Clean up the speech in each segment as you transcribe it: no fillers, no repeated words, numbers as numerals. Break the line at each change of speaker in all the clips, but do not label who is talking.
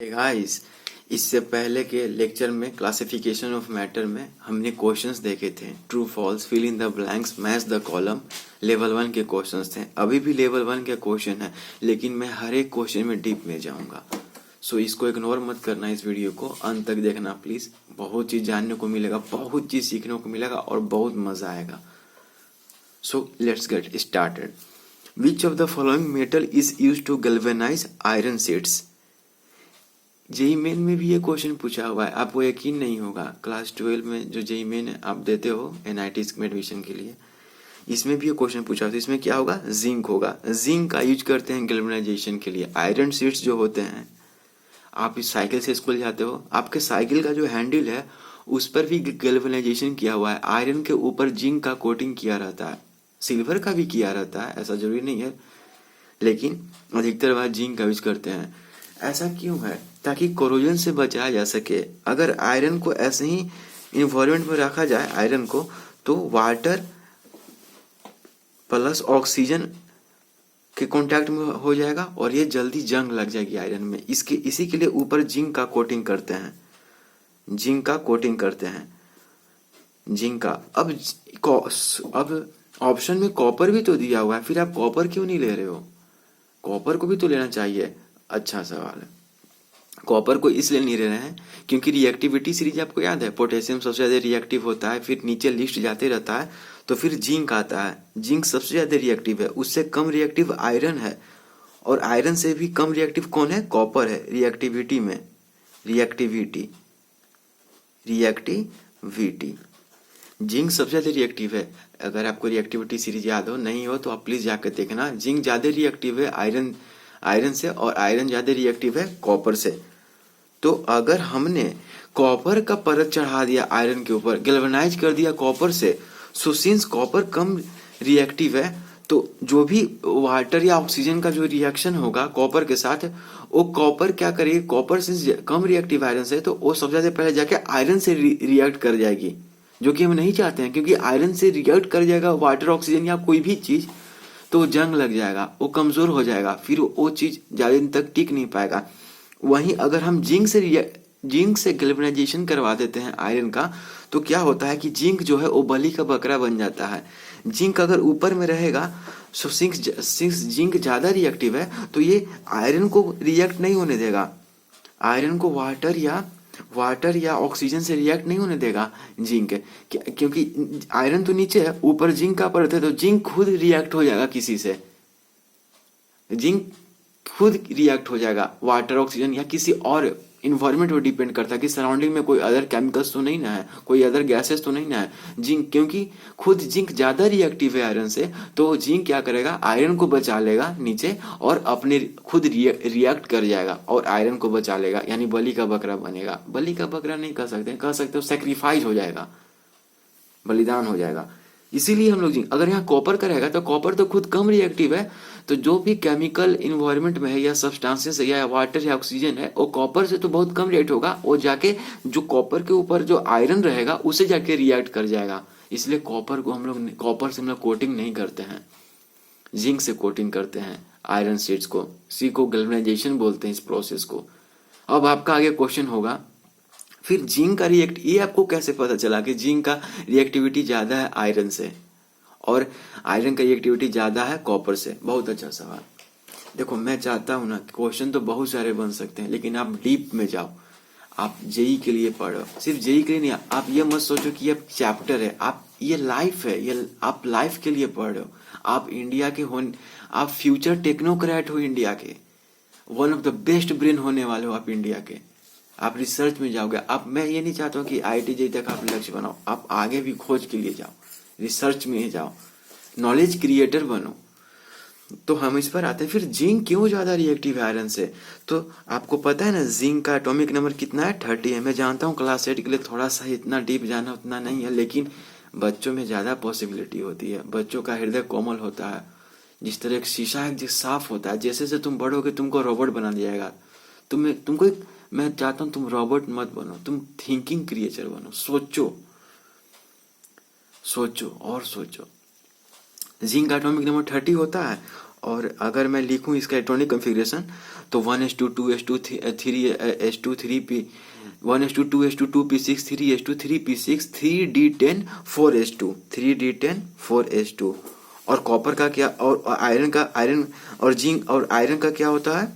Guys, इससे पहले के लेक्चर में क्लासिफिकेशन ऑफ मैटर में हमने क्वेश्चंस देखे थे। True false, fill in the blanks, match the column. Level 1 के क्वेश्चंस थे। अभी भी लेवल 1 के क्वेश्चन है, लेकिन मैं हर एक क्वेश्चन में डीप में जाऊंगा। सो इसको इग्नोर मत करना, इस वीडियो को अंत तक देखना प्लीज। बहुत चीज जानने को मिलेगा, बहुत चीज सीखने को मिलेगा और बहुत मजा आएगा। So let's get started. Which of the following metal is use to galvanize iron sheets? JEE Main में भी ये क्वेश्चन पूछा हुआ है, आपको यकीन नहीं होगा। क्लास 12 में जो जेई मेन आप देते हो एनआईटी में एडमिशन के लिए, इसमें भी ये क्वेश्चन पूछा होता है। इसमें क्या होगा? जिंक होगा। जिंक का यूज करते हैं गैल्वेनाइजेशन के लिए। आयरन शीट्स जो होते हैं, आप इस साइकिल से स्कूल जाते हो, आपके साइकिल का जो हैंडल है उस पर भी गैल्वेनाइजेशन किया हुआ है। आयरन के ऊपर जिंक का कोटिंग किया रहता है, सिल्वर का भी किया रहता है, ऐसा जरूरी नहीं है, लेकिन अधिकतर बार जिंक का यूज करते हैं। ऐसा क्यों है? ताकि कोरोजन से बचाया जा सके। अगर आयरन को ऐसे ही इन्वायरमेंट में रखा जाए आयरन को, तो वाटर प्लस ऑक्सीजन के कांटेक्ट में हो जाएगा और ये जल्दी जंग लग जाएगी आयरन में। इसी के लिए ऊपर जिंक का कोटिंग करते हैं, जिंक का कोटिंग करते हैं, जिंक का। अब ऑप्शन में कॉपर भी तो दिया हुआ है, फिर आप कॉपर क्यों नहीं ले रहे हो? कॉपर को भी तो लेना चाहिए। अच्छा सवाल है। कॉपर को इसलिए नहीं ले रहे हैं क्योंकि रिएक्टिविटी सीरीज आपको याद है, पोटेशियम सबसे ज्यादा रिएक्टिव होता है, फिर नीचे लिस्ट जाते रहता है, तो फिर जिंक आता है। जिंक सबसे ज्यादा रिएक्टिव है, उससे कम रिएक्टिव आयरन है, और आयरन से भी कम रिएक्टिव कौन है? कॉपर है। रिएक्टिविटी में रिएक्टिविटी रिएक्टिविटी जिंक सबसे ज्यादा रिएक्टिव है। अगर आपको रिएक्टिविटी सीरीज याद हो, नहीं हो तो आप प्लीज जाकर देखना। जिंक ज्यादा रिएक्टिव है आयरन से, और आयरन ज्यादा रिएक्टिव है कॉपर से। तो अगर हमने कॉपर का परत चढ़ा दिया आयरन के ऊपर, गैल्वेनाइज कर दिया कॉपर से, सो सिंस कॉपर कम रिएक्टिव है, तो जो भी वाटर या ऑक्सीजन का जो रिएक्शन होगा कॉपर के साथ, वो कॉपर क्या करेगी? कॉपर सिंस कम रिएक्टिव आयरन से, तो वो सबसे ज्यादा पहले जाके आयरन से रिएक्ट कर जाएगी, जो कि हम नहीं चाहते हैं। क्योंकि आयरन से रिएक्ट कर जाएगा वाटर, ऑक्सीजन या कोई भी चीज, तो जंग लग जाएगा, वो कमजोर हो जाएगा, फिर वो चीज ज्यादा दिन तक टिक नहीं पाएगा। वहीं अगर हम जिंक से गैल्वेनाइजेशन करवा देते हैं आयरन का, तो क्या होता है कि जिंक जो है वो बलि का बकरा बन जाता है। जिंक अगर ऊपर में रहेगा, सो सिंस जिंक ज्यादा रिएक्टिव है, तो ये आयरन को रिएक्ट नहीं होने देगा। आयरन को वाटर या ऑक्सीजन से रिएक्ट नहीं होने देगा जिंक, क्योंकि आयरन तो नीचे है, ऊपर जिंक का परत है, तो जिंक खुद रिएक्ट हो जाएगा किसी से। जिंक खुद रिएक्ट हो जाएगा वाटर, ऑक्सीजन या किसी और इन्वायरमेंट पर डिपेंड करता है कि सराउंडिंग में कोई अदर केमिकल्स तो नहीं ना है, कोई अदर गैसेस तो नहीं ना है। जिंक, क्योंकि खुद जिंक ज्यादा रिएक्टिव है आयरन से, तो जिंक क्या करेगा? आयरन को बचा लेगा नीचे और अपने खुद रिएक्ट कर जाएगा और आयरन को बचा लेगा, यानी बलि का बकरा बनेगा। बलि का बकरा नहीं कह सकते हो सैक्रिफाइस हो जाएगा, बलिदान हो जाएगा। इसीलिए हम लोग जिंक, अगर यहाँ कॉपर का रहेगा तो कॉपर तो खुद कम रिएक्टिव है, तो जो भी केमिकल इन्वायरमेंट में है या सब्सटेंसेस है या वाटर या ऑक्सीजन है, वो कॉपर से तो बहुत कम रिएक्ट होगा, वो जाके जो कॉपर के ऊपर जो आयरन रहेगा उसे जाके रिएक्ट कर जाएगा। इसलिए कॉपर से हम लोग कोटिंग नहीं करते हैं, जिंक से कोटिंग करते हैं आयरन शीट्स को। इसी को गैल्वेनाइजेशन बोलते हैं इस प्रोसेस को। अब आपका आगे क्वेश्चन होगा, फिर जिंक का ये आपको कैसे पता चला कि जिंक का रिएक्टिविटी ज्यादा है आयरन से और आयरन का रिएक्टिविटी ज्यादा है कॉपर से? बहुत अच्छा सवाल। देखो, मैं चाहता हूं ना, क्वेश्चन तो बहुत सारे बन सकते हैं, लेकिन आप डीप में जाओ। आप जेई के लिए पढ़ो, सिर्फ जेई के लिए नहीं। आप ये मत सोचो कि ये चैप्टर है, ये लाइफ है, ये आप लाइफ के लिए पढ़ रहे हो। आप इंडिया के आप फ्यूचर टेक्नोक्रेट हो इंडिया के, one of the best brain होने वाले हो आप इंडिया के। आप रिसर्च में जाओगे। आप, मैं ये नहीं चाहता हूँ कि आईआईटी जेई तक आप लक्ष्य बनाओ, आप आगे भी खोज के लिए जाओ, रिसर्च में जाओ, नॉलेज क्रिएटर बनो। तो हम इस पर आते हैं, फिर जिंक क्यों ज्यादा रिएक्टिव है आयरन से? तो आपको पता है ना, जिंक का एटॉमिक नंबर कितना है? 30 है। मैं जानता हूँ क्लास 8 के लिए थोड़ा सा इतना डीप जाना उतना नहीं है, लेकिन बच्चों में ज्यादा पॉसिबिलिटी होती है। बच्चों का हृदय कोमल होता है, जिस तरह एक शीशा है जो साफ होता है। जैसे जैसे तुम बढ़ोगे तुमको रोबोट बना दिया जाएगा। मैं चाहता हूं तुम रोबोट मत बनो, तुम थिंकिंग क्रिएचर बनो। सोचो और सोचो। जिंक का एटॉमिक नंबर 30 होता है, और अगर मैं लिखूं इसका इलेक्ट्रॉनिक कॉन्फ़िगरेशन तो 1:2 2:2 3:2 3p 1:2 2:2 2p6 3:2 3p6 3d10 4:2 3d10 4:2। और कॉपर का क्या, और आयरन और जिंक और आयरन का क्या होता है,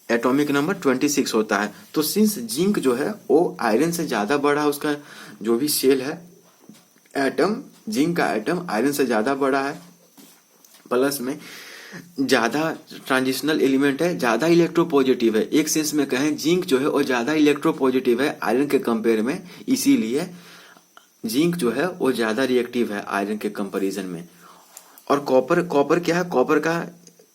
एटॉमिक नंबर 26 होता है। तो सिंस जिंक जो है वो आयरन से ज़्यादा बड़ा है, उसका जो भी शेल है एटम, जिंक का एटम आयरन से ज़्यादा बड़ा है, प्लस में ज़्यादा ट्रांजिशनल एलिमेंट है, ज़्यादा इलेक्ट्रोपॉजिटिव है। एक सेंस में कहें जिंक जो है वो ज़्यादा इलेक्ट्रोपॉजिटिव है आयरन के कंपेयर में, इसीलिए जिंक जो है वो ज़्यादा रिएक्टिव है आयरन के कंपैरिजन में। और कॉपर क्या है, कॉपर का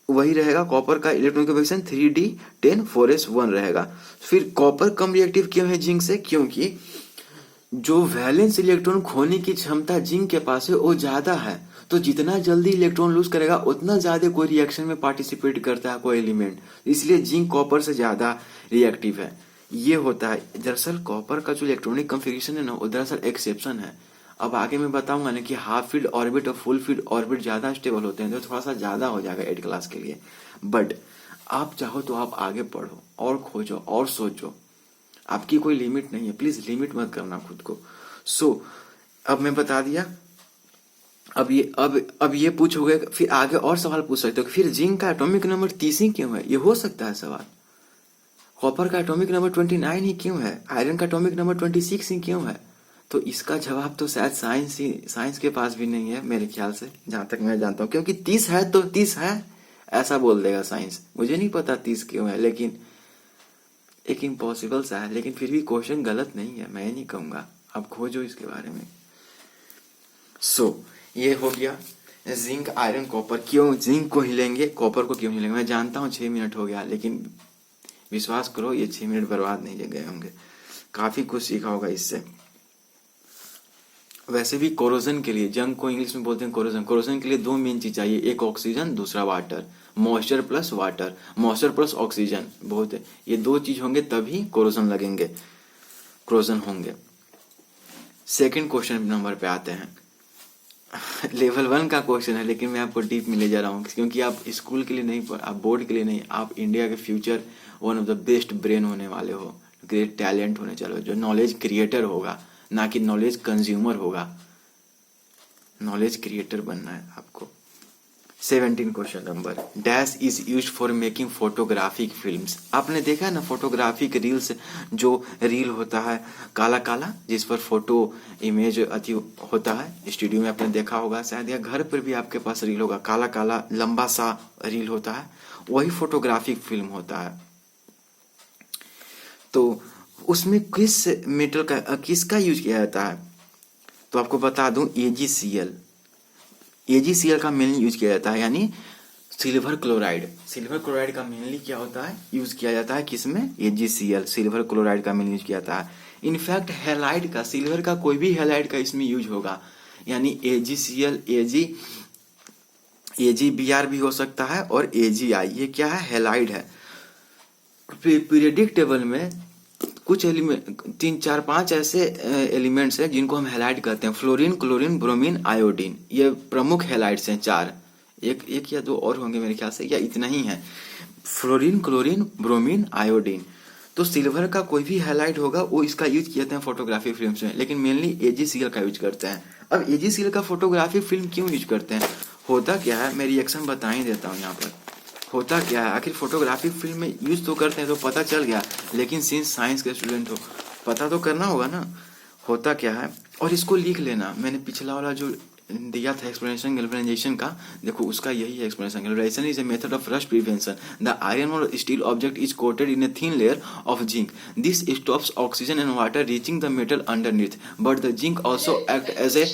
वही रहेगा, कॉपर का इलेक्ट्रॉनिक कॉन्फ़िगरेशन 3d10 4s1 रहेगा। फिर कॉपर कम रिएक्टिव क्यों है जिंक से, क्योंकि जो वैलेंस इलेक्ट्रॉन खोने की क्षमता जिंक के पास है वो ज्यादा है। तो जितना जल्दी इलेक्ट्रॉन लूज करेगा उतना ज्यादा कोई रिएक्शन में पार्टिसिपेट करता है कोई एलिमेंट, इसलिए जिंक कॉपर से ज्यादा रिएक्टिव है। ये होता है। दरअसल कॉपर का जो इलेक्ट्रॉनिक कॉन्फ़िगरेशन है ना वो दरअसल एक्सेप्शन है। अब आगे मैं बताऊंगा ना कि हाफ फील्ड ऑर्बिट और फुल फील्ड ऑर्बिट ज्यादा स्टेबल होते हैं, तो थोड़ा सा ज्यादा हो जाएगा 8 क्लास के लिए। बट आप चाहो तो आप आगे पढ़ो और खोजो और सोचो, आपकी कोई लिमिट नहीं है, प्लीज लिमिट मत करना खुद को। अब मैं बता दिया। अब ये पूछोगे, फिर आगे और सवाल पूछ सकते हो, फिर जिंक का एटॉमिक नंबर 30 ही क्यों है, ये हो सकता है सवाल। कॉपर का एटॉमिक नंबर 29 ही क्यों है, आयरन का एटॉमिक नंबर 26 ही क्यों है। तो इसका जवाब तो शायद साइंस के पास भी नहीं है मेरे ख्याल से, जहां तक मैं जानता हूँ, क्योंकि 30 है तो 30 है ऐसा बोल देगा साइंस। मुझे नहीं पता 30 क्यों है, लेकिन एक इम्पॉसिबल सा है, लेकिन फिर भी क्वेश्चन गलत नहीं है, मैं नहीं कहूंगा, आप खोजो इसके बारे में। ये हो गया जिंक आयरन कॉपर। क्यों जिंक को हिलेंगे, कॉपर को क्यों हिलेंगे। मैं जानता हूँ 6 मिनट हो गया, लेकिन विश्वास करो ये 6 मिनट बर्बाद नहीं गए होंगे, काफी कुछ सीखा होगा इससे। वैसे भी कोरोजन के लिए, जंग को इंग्लिश में बोलते हैं कोरोजन के लिए 2 मेन चीज चाहिए, एक ऑक्सीजन दूसरा water, moisture plus water, moisture plus oxygen, बहुत है, ये 2 चीज होंगे तभी कोरोजन होंगे। सेकंड क्वेश्चन नंबर पे आते हैं। लेवल 1 का क्वेश्चन है, लेकिन मैं आपको डीप में ले जा रहा हूँ, क्योंकि आप स्कूल के लिए नहीं, आप बोर्ड के लिए नहीं, आप इंडिया के future one of the best brain होने वाले हो, ग्रेट टैलेंट होने चलो, जो नॉलेज क्रिएटर होगा, ना कि नॉलेज कंज्यूमर होगा, नॉलेज क्रिएटर बनना है आपको। 17 question number, dash is used for making photographic films. आपने देखा है ना फोटोग्राफिक रील्स, जो रील होता है काला काला जिस पर फोटो इमेज अति होता है, स्टूडियो में आपने देखा होगा शायद, या घर पर भी आपके पास रील होगा, काला काला लंबा सा रील होता है, वही फोटोग्राफिक फिल्म होता है। तो उसमें किस मेटल का, किसका यूज किया जाता है, तो आपको बता दूं AgCl का मेनली यूज किया जाता है, यानी सिल्वर क्लोराइड का मेनली क्या होता है, यूज किया जाता है किसमें, AgCl, सिल्वर क्लोराइड का मेनली यूज किया जाता है। इनफैक्ट हैलाइड का, सिल्वर का कोई भी हैलाइड का इसमें यूज होगा, यानी AgCl, AgBr भी हो सकता है, और AgI, ये क्या है, हैलाइड है। पीरियडिक टेबल में कुछ एलिमेंट 3 4 5 ऐसे एलिमेंट्स हैं जिनको हम हैलाइड कहते हैं, फ्लोरीन, क्लोरीन, ब्रोमीन, आयोडीन, ये प्रमुख हैलाइड्स हैं 4, एक या 2 और होंगे मेरे ख्याल से, या इतना ही है, फ्लोरीन, क्लोरीन, ब्रोमीन, आयोडीन। तो सिल्वर का कोई भी हैलाइड होगा वो इसका यूज किया जाता है फोटोग्राफी फिल्म में, लेकिन मेनली AgCl का यूज करते हैं। अब AgCl का फोटोग्राफी फिल्म क्यों यूज करते हैं, होता क्या है, मैं रिएक्शन बता ही देता हूँ यहाँ पर। होता क्या है, आखिर फोटोग्राफी फिल्म में यूज तो करते हैं तो पता चल गया, लेकिन सिंस साइंस के स्टूडेंट हो पता तो करना होगा ना, होता क्या है। और इसको लिख लेना, मैंने पिछला वाला जो दिया था एक्सप्लेनेशन गैल्वेनाइजेशन का, देखो उसका यही है explanation. Galvanization is a method of rust prevention. The iron और steel object is coated in a thin layer of zinc. This stops oxygen and water reaching the metal underneath, but the zinc also act as a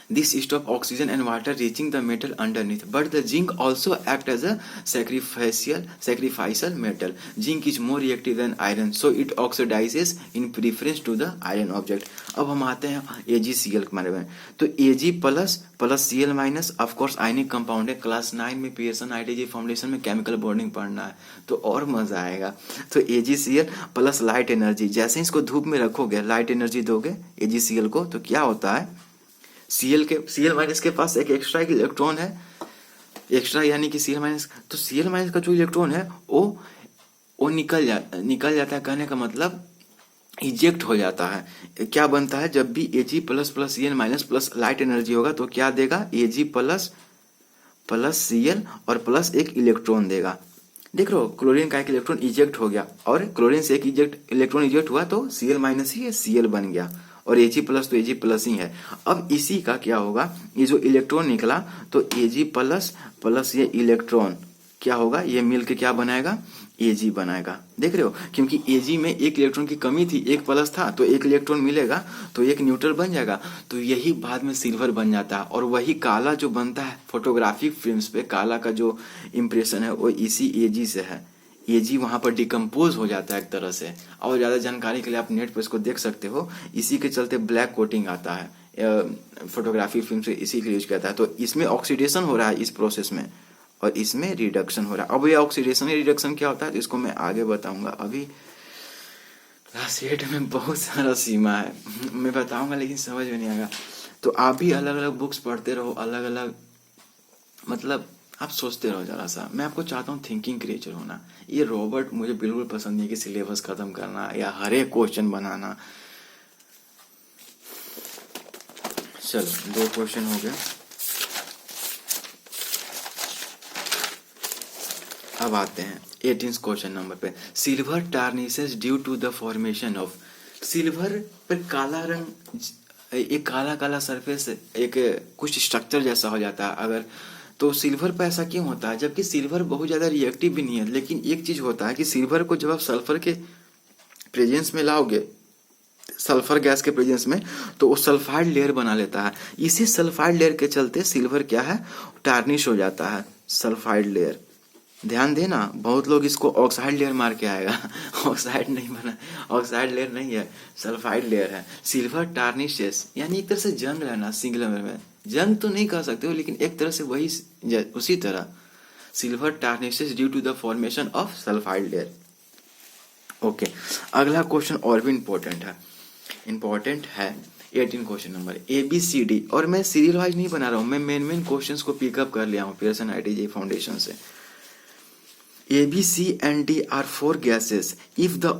This stop oxygen and water reaching the metal underneath, but the zinc also act as a sacrificial metal. Zinc is more reactive than iron, so it oxidizes in preference to the iron object. अब हम आते हैं AgCl के बारे में। तो Ag plus Cl minus, of course ionic compound है, class 9 में पियर्सन आईटीजी फॉर्मुलेशन में केमिकल बॉन्डिंग पढ़ना है तो और मजा आएगा। तो AgCl प्लस लाइट एनर्जी, जैसे इसको धूप में रखोगे लाइट एनर्जी दोगे AgCl को, तो क्या होता है, Cl माइनस के पास एक एक्स्ट्रा इलेक्ट्रॉन है, एक्स्ट्रा यानी कि Cl माइनस, तो Cl माइनस का जो इलेक्ट्रॉन है वो निकल जाता है, कहने का मतलब इजेक्ट हो जाता है। क्या बनता है, जब भी Ag plus plus Cl minus plus light energy होगा तो क्या देगा, Ag प्लस प्लस Cl और प्लस एक इलेक्ट्रॉन देगा। देख रहे हो, क्लोरीन का एक इलेक्ट्रॉन इजेक्ट हो गया और क्लोरीन से एक इलेक्ट्रॉन इजेक्ट हुआ तो Cl माइनस ही है, Cl बन गया, और Ag प्लस तो Ag प्लस ही है। अब इसी का क्या होगा, ये जो इलेक्ट्रॉन निकला तो Ag प्लस प्लस ये इलेक्ट्रॉन क्या होगा, ये मिलके क्या बनाएगा, Ag बनाएगा। देख रहे हो, क्योंकि Ag में एक इलेक्ट्रॉन की कमी थी, एक प्लस था तो एक इलेक्ट्रॉन मिलेगा तो एक न्यूट्रल बन जाएगा, तो यही बाद में सिल्वर बन जाता है। और वही काला जो बनता है फोटोग्राफिक फिल्म्स पे, काला का जो इम्प्रेशन है वो इसी Ag से है। Ag वहां पर डिकम्पोज हो जाता है एक तरह से। और ज्यादा जानकारी के लिए आप नेट पर इसको देख सकते हो। इसी के चलते ब्लैक कोटिंग आता है फोटोग्राफी फिल्म से, इसी के लिए यूज करता है। तो इसमें ऑक्सीडेशन हो रहा है इस प्रोसेस में, और इसमें रिडक्शन हो रहा है। अब ये ऑक्सीडेशन रिडक्शन क्या होता है तो इसको मैं आगे बताऊंगा। अभी क्लास 8 में बहुत सारा सीमा है, मैं बताऊंगा लेकिन समझ में नहीं आएगा। तो आप भी अलग अलग बुक्स पढ़ते रहो, अलग अलग मतलब आप सोचते रहो जरा सा। मैं आपको चाहता हूँ थिंकिंग क्रिएचर होना। ये रॉबर्ट मुझे बिल्कुल पसंद नहीं कि सिलेबस खत्म करना या हर एक क्वेश्चन बनाना। चलो 2 क्वेश्चन हो गए। अब आते हैं 18th क्वेश्चन नंबर पे। Silver tarnishes due to the formation of, silver पर काला रंग, एक काला काला सरफेस, एक कुछ स्ट्रक्चर जैसा हो जाता है अगर, तो सिल्वर पे ऐसा क्यों होता है, जबकि सिल्वर बहुत ज्यादा रिएक्टिव भी नहीं है। लेकिन एक चीज होता है कि सिल्वर को जब आप सल्फर के प्रेजेंस में लाओगे, सल्फर गैस के प्रेजेंस में, तो वो सल्फाइड लेयर बना लेता है। इसी सल्फाइड लेयर के चलते सिल्वर क्या है, टार्निश हो जाता है, सल्फाइड लेयर। ध्यान देना, बहुत लोग इसको ऑक्साइड लेयर मार के आएगा ऑक्साइड नहीं बना, ऑक्साइड लेयर नहीं है, सल्फाइड लेयर है। सिल्वर टार्निशेस यानी एक तरह से जंग रहना, सिंगुलर में जंग तो नहीं कह सकते हो लेकिन एक तरह से वही, उसी तरह silver tarnishes due to the formation of sulphide layer. Okay, अगला क्वेश्चन और भी इंपॉर्टेंट है 18 क्वेश्चन नंबर ABCD। और मैं सीरियल वाइज नहीं बना रहा हूँ, मैं मेन क्वेश्चंस को पिकअप कर लिया हूँ पियर्सन IIT फाउंडेशन से। A, B, C and D are 4 gases. If the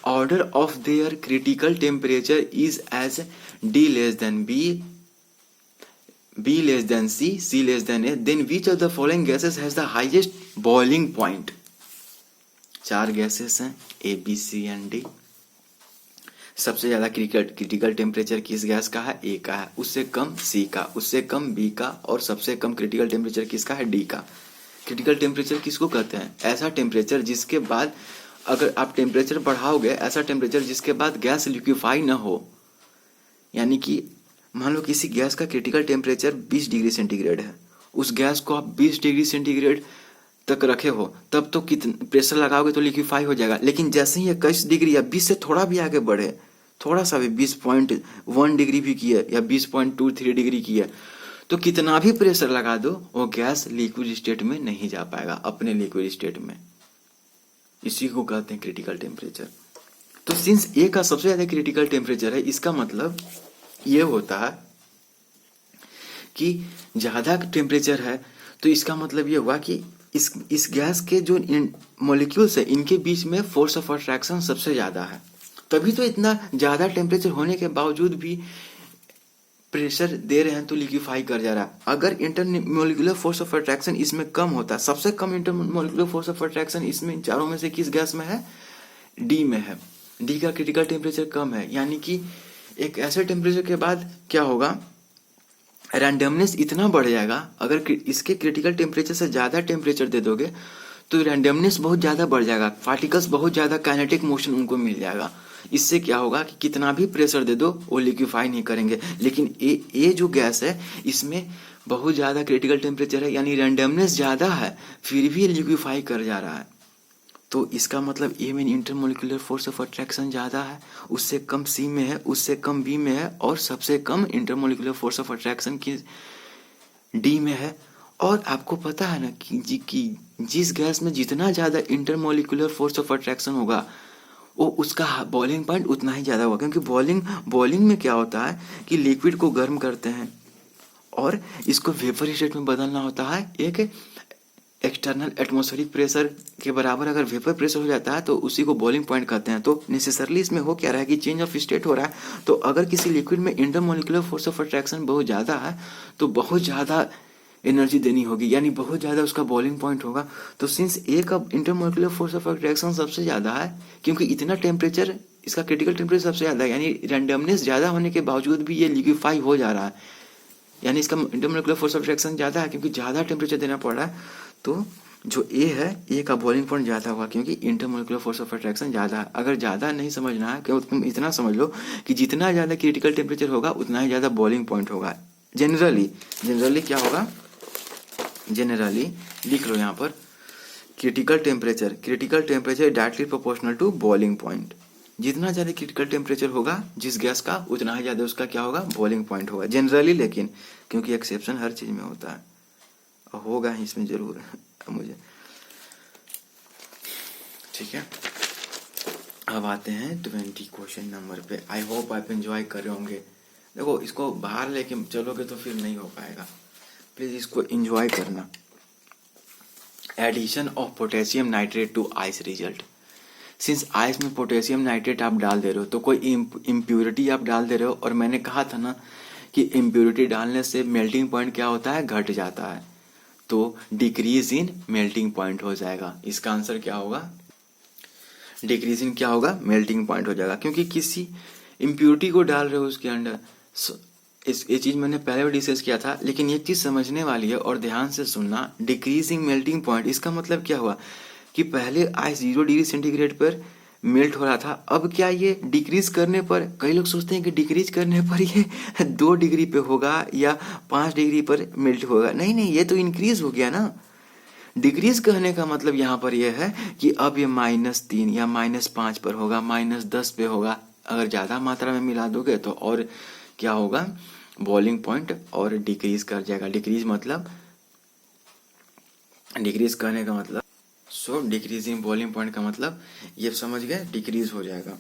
order of their critical temperature is as D less than B, B less than C, C less than A, then which of the following gases has the highest boiling point? 4 gases हैं A, B, C and D। सबसे ज्यादा critical temperature किस gas का है, A का है, उससे कम C का, उससे कम B का, और सबसे कम क्रिटिकल टेम्परेचर किसका है, D का। क्रिटिकल टेम्परेचर किसको कहते हैं, ऐसा टेम्परेचर जिसके बाद अगर आप टेम्परेचर बढ़ाओगे, ऐसा टेम्परेचर जिसके बाद गैस लिक्विफाई ना हो। यानी कि मान लो किसी गैस का क्रिटिकल टेम्परेचर 20 डिग्री सेंटीग्रेड है, उस गैस को आप 20 डिग्री सेंटीग्रेड तक रखे हो, तब तो कितना प्रेशर लगाओगे तो लिक्विफाई हो जाएगा। लेकिन जैसे ही 21 डिग्री या 20 से थोड़ा भी आगे बढ़े, थोड़ा सा भी 20.1 डिग्री भी की है या 20.23 डिग्री की है, तो कितना भी प्रेशर लगा दो वो गैस लिक्विड स्टेट में नहीं जा पाएगा, अपने लिक्विड स्टेट में। इसी को कहते हैं क्रिटिकल टेम्परेचर। तो सिंस ए का सबसे ज्यादा क्रिटिकल टेम्परेचर है, इसका मतलब ये होता है कि ज्यादा टेम्परेचर है, तो इसका मतलब ये हुआ कि इस गैस के जो मॉलिक्यूल्स है इनके बीच में फोर्स ऑफ अट्रैक्शन सबसे ज्यादा है। तभी तो इतना ज्यादा टेम्परेचर होने के बावजूद भी प्रेशर दे रहे हैं तो लिक्विफाई कर जा रहा है। अगर इंटरमोलिकुलर फोर्स ऑफ अट्रैक्शन इसमें कम होता, सबसे कम इंटरमोलिकुलर फोर्स ऑफ अट्रैक्शन इसमें चारों में से किस गैस में है, डी में है। डी का क्रिटिकल टेम्परेचर कम है, यानी कि एक ऐसे टेम्परेचर के बाद क्या होगा, रैंडमनेस इतना बढ़ जाएगा। अगर इसके क्रिटिकल टेम्परेचर से ज्यादा टेम्परेचर दे दोगे तो रैंडमनेस बहुत ज्यादा बढ़ जाएगा, पार्टिकल्स बहुत ज्यादा काइनेटिक मोशन उनको मिल जाएगा। इससे क्या होगा कि कितना भी प्रेशर दे दो वो लिक्विफाई नहीं करेंगे। लेकिन ये जो गैस है इसमें बहुत ज्यादा क्रिटिकल टेम्परेचर है, यानी रैंडमनेस ज्यादा है, फिर भी लिक्विफाई कर जा रहा है। तो इसका मतलब ए में इंटरमोलिकुलर फोर्स ऑफ अट्रैक्शन ज्यादा है, उससे कम सी में है, उससे कम बी में है, और सबसे कम इंटरमोलिकुलर फोर्स ऑफ अट्रैक्शन की डी में है। और आपको पता है ना कि जिस गैस में जितना ज्यादा इंटरमोलिकुलर फोर्स ऑफ अट्रैक्शन होगा वो उसका बॉइलिंग पॉइंट उतना ही ज्यादा होगा। क्योंकि बॉइलिंग में क्या होता है कि लिक्विड को गर्म करते हैं और इसको वेपर स्टेट में बदलना होता है एक एक्सटर्नल एटमॉस्फेरिक प्रेशर के बराबर अगर वेपर प्रेशर हो जाता है तो उसी को बॉइलिंग पॉइंट कहते हैं। तो नेसेसरली इसमें हो क्या रहा है कि चेंज ऑफ स्टेट हो रहा है। तो अगर किसी लिक्विड में इंटरमोलिकुलर फोर्स ऑफ अट्रैक्शन बहुत ज़्यादा है तो बहुत ज़्यादा एनर्जी देनी होगी, यानी बहुत ज़्यादा उसका बॉइलिंग पॉइंट होगा। तो सिंस ए का इंटरमोलिकुलर फोर्स ऑफ अट्रैक्शन सबसे ज़्यादा है, क्योंकि इतना टेम्परेचर इसका क्रिटिकल टेम्परेचर सबसे ज़्यादा है, यानी रैंडमनेस ज़्यादा होने के बावजूद भी ये लिक्विफाई हो जा रहा है, यानी इसका इंटरमोलिकुलर फोर्स ऑफ अट्रैक्शन ज़्यादा है क्योंकि ज़्यादा टेम्परेचर देना पड़ रहा है। तो जो ए है, ए का बॉइलिंग पॉइंट ज़्यादा होगा क्योंकि इंटरमोलिकुलर फोर्स ऑफ अट्रैक्शन ज़्यादा है। अगर ज़्यादा नहीं समझना है क्योंकि तुम इतना समझ लो कि जितना ज़्यादा क्रिटिकल टेम्परेचर होगा उतना ही ज़्यादा बॉइलिंग पॉइंट होगा। जनरली क्या होगा, जनरली लिख लो यहाँ पर, critical temperature directly proportional to boiling point. जितना ज़्यादा क्रिटिकल टेम्परेचर होगा जिस गैस का उतना ही ज़्यादा उसका क्या होगा, बॉइलिंग पॉइंट होगा जनरली। लेकिन क्योंकि एक्सेप्शन हर चीज़ में होता है, होगा ही इसमें जरूर मुझे, ठीक है। अब आते हैं 20 क्वेश्चन नंबर पे। आई होप आप एंजॉय कर रहे होंगे। देखो इसको बाहर लेके चलोगे तो फिर नहीं हो पाएगा, प्लीज इसको एंजॉय करना। Addition of potassium nitrate to ice result. Since ice में पोटेशियम नाइट्रेट आप डाल दे रहे हो तो कोई इम्प्योरिटी आप डाल दे रहे हो, और मैंने कहा था ना कि इम्प्योरिटी डालने से मेल्टिंग पॉइंट क्या होता है, घट जाता है, तो डिक्रीज इन मेल्टिंग पॉइंट हो जाएगा। इसका आंसर क्या होगा, डिक्रीज इन क्या होगा, मेल्टिंग पॉइंट हो जाएगा, क्योंकि किसी इम्प्योरिटी को डाल रहे हो उसके अंदर। ये चीज मैंने पहले भी डिस्कस किया था, लेकिन ये चीज समझने वाली है और ध्यान से सुनना। डिक्रीजिंग मेल्टिंग पॉइंट, इसका मतलब क्या हुआ कि पहले आइस 0 डिग्री सेंटीग्रेड पर मेल्ट हो रहा था, अब क्या ये डिक्रीज करने पर, कई लोग सोचते हैं कि डिक्रीज करने पर ये 2 डिग्री पे होगा या 5 डिग्री पर मेल्ट होगा। नहीं नहीं, ये तो इंक्रीज हो गया ना। डिक्रीज कहने का मतलब यहाँ पर यह है कि अब ये -3 या -5 पर होगा, -10 पे होगा। अगर ज्यादा मात्रा में मिला दोगे तो और क्या होगा, बॉइलिंग पॉइंट और डिक्रीज कर जाएगा। डिक्रीज मतलब, डिक्रीज करने का मतलब, सो डिक्रीजिंग बॉइलिंग पॉइंट का मतलब ये समझ गए, डिक्रीज हो जाएगा।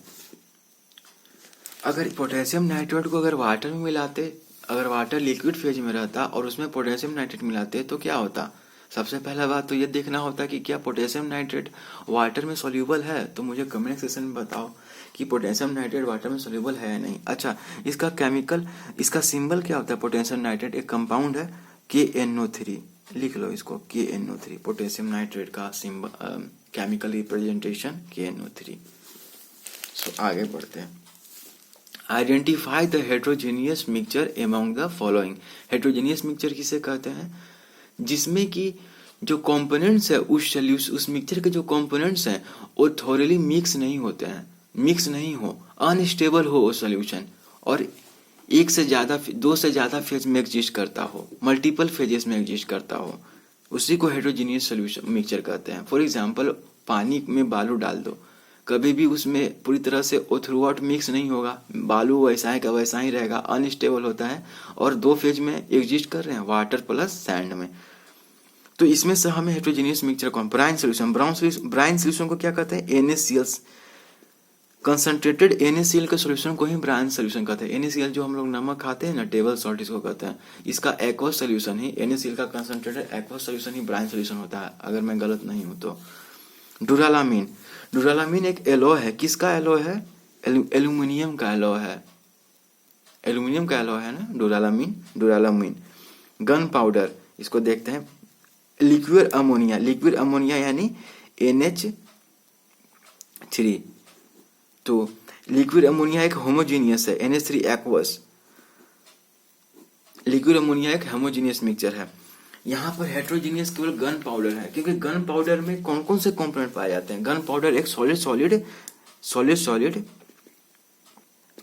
अगर पोटेशियम नाइट्रेट को अगर वाटर में मिलाते, अगर वाटर लिक्विड फेज में रहता और उसमें पोटेशियम नाइट्रेट मिलाते तो क्या होता। सबसे पहला बात तो ये देखना होता कि क्या पोटेशियम नाइट्रेट वाटर में सोल्यूबल है। तो मुझे कमेंट सेक्शन में बताओ कि पोटेशियम नाइट्रेट वाटर में सोल्यूबल है या नहीं। अच्छा, इसका केमिकल, इसका सिंबल क्या होता है। पोटेशियम नाइट्रेट एक कंपाउंड है KNO3, लिख लो इसको KNO3, पोटेशियम नाइट्रेट का सिंबल, केमिकल रिप्रेजेंटेशन KNO3। सो आगे बढ़ते हैं। Identify the heterogeneous mixture among the following. Heterogeneous mixture किसे कहते हैं, जिसमें कि जो कंपोनेंट्स है उस मिक्सचर के जो कंपोनेंट्स हैं वो थोरली मिक्स नहीं होते हैं, मिक्स नहीं हो, अनस्टेबल हो वो सोल्यूशन, और एक से ज्यादा, 2 से ज्यादा फेज में एग्जिस्ट करता हो, मल्टीपल फेजेस में एग्जिस्ट करता हो, उसी को हेट्रोजीनियस सोल्यूशन मिक्सचर कहते हैं। फॉर एग्जांपल, पानी में बालू डाल दो, कभी भी उसमें पूरी तरह से थ्रू आउट मिक्स नहीं होगा, बालू वैसा है का वैसा ही रहेगा, अनस्टेबल होता है, और 2 फेज में एग्जिस्ट कर रहे हैं, वाटर प्लस सैंड में। तो इसमें से हमें हेट्रोजीनियस मिक्सचर को, ब्राइन सोल्यूशन, ब्राइन सोल्यूशन को क्या कहते हैं, NaCl, कंसंट्रेटेड NaCl के सोल्यूशन को ही ब्राइन सोल्यूशन कहते हैं। NaCl जो हम लोग नमक खाते हैं ना, टेबल सॉल्ट इसको कहते हैं, इसका एक्वस सोल्यूशन ही, NaCl का कंसंट्रेटेड एक्वस सोल्यूशन ही ब्राइन सोल्यूशन होता है, अगर मैं गलत नहीं हूं तो। डुरालामीन, डुरालामीन एक एलॉय है, किसका एलॉय है, एल्यूमिनियम का एलॉय है, एल्यूमिनियम का एलॉय है ना डुरालामीन। गन पाउडर, इसको देखते हैं, लिक्विड अमोनिया यानी NH3। तो लिक्विड अमोनिया एक होमोजीनियस है, NH3 एक्वस, लिक्विड अमोनिया एक होमोजीनियस मिक्सचर है। यहाँ पर हेट्रोजीनियस केवल गन पाउडर है, क्योंकि गन पाउडर में कौन कौन से कंपोनेंट पाए जाते हैं। गन पाउडर एक सॉलिड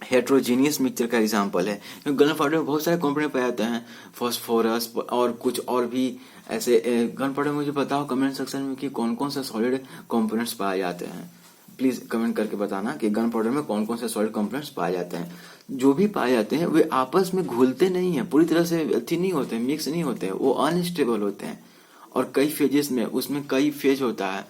हेट्रोजीनियस मिक्सचर का एग्जांपल है, क्योंकि गन पाउडर में बहुत सारे कंपोनेंट पाए जाते हैं, फास्फोरस और कुछ और भी ऐसे। गन पाउडर मुझे बताओ कमेंट सेक्शन में कि कौन कौन से सॉलिड कंपोनेंट्स पाए जाते हैं, प्लीज कमेंट करके बताना कि गन पाउडर में कौन कौन से सॉलिड कंपोनेंट्स पाए जाते हैं। जो भी पाए जाते हैं वे आपस में घुलते नहीं है, पूरी तरह से अच्छी नहीं होते, मिक्स नहीं होते, वो अनस्टेबल होते हैं, और कई फेजेस में, उसमें कई फेज होता है।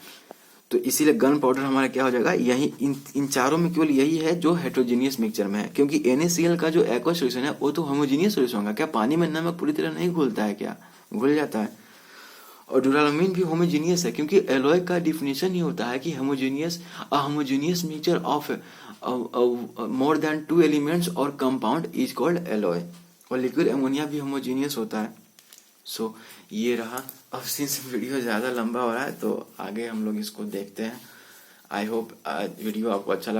तो तो इसीलिए गन पाउडर हमारा क्या हो जाएगा, यही इन चारों में केवल यही है जो हेट्रोजीनियस मिक्सचर में है, क्योंकि NaCl का जो एक्वा सोल्यूशन है वो तो होमोजीनियस सोल्यूशन होगा। क्या पानी में नमक पूरी तरह नहीं घुलता है क्या, घुल जाता है। और ड्यूरालमीन भी होमोजीनियस है, क्योंकि एलॉय का डिफिनेशन ही होता है कि homogeneous homogeneous mixture of more than 2 elements और कंपाउंड इज कॉल्ड एलॉय। और लिक्विड अमोनिया भी होमोजीनियस होता है। सो ये रहा। अब सिंस वीडियो ज़्यादा लंबा हो रहा है तो आगे हम लोग इसको देखते हैं। आई होप वीडियो आपको अच्छा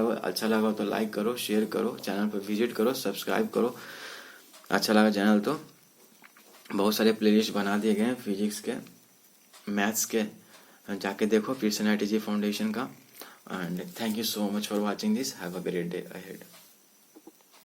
लगा तो लाइक करो, शेयर करो, चैनल पर विजिट करो, सब्सक्राइब करो। अच्छा लगा चैनल तो बहुत सारे प्लेलिस्ट बना दिए गए हैं फिजिक्स के, मैथ्स के, जाके देखो पीटसन IIT फाउंडेशन का। And thank you so much for watching this. Have a great day ahead.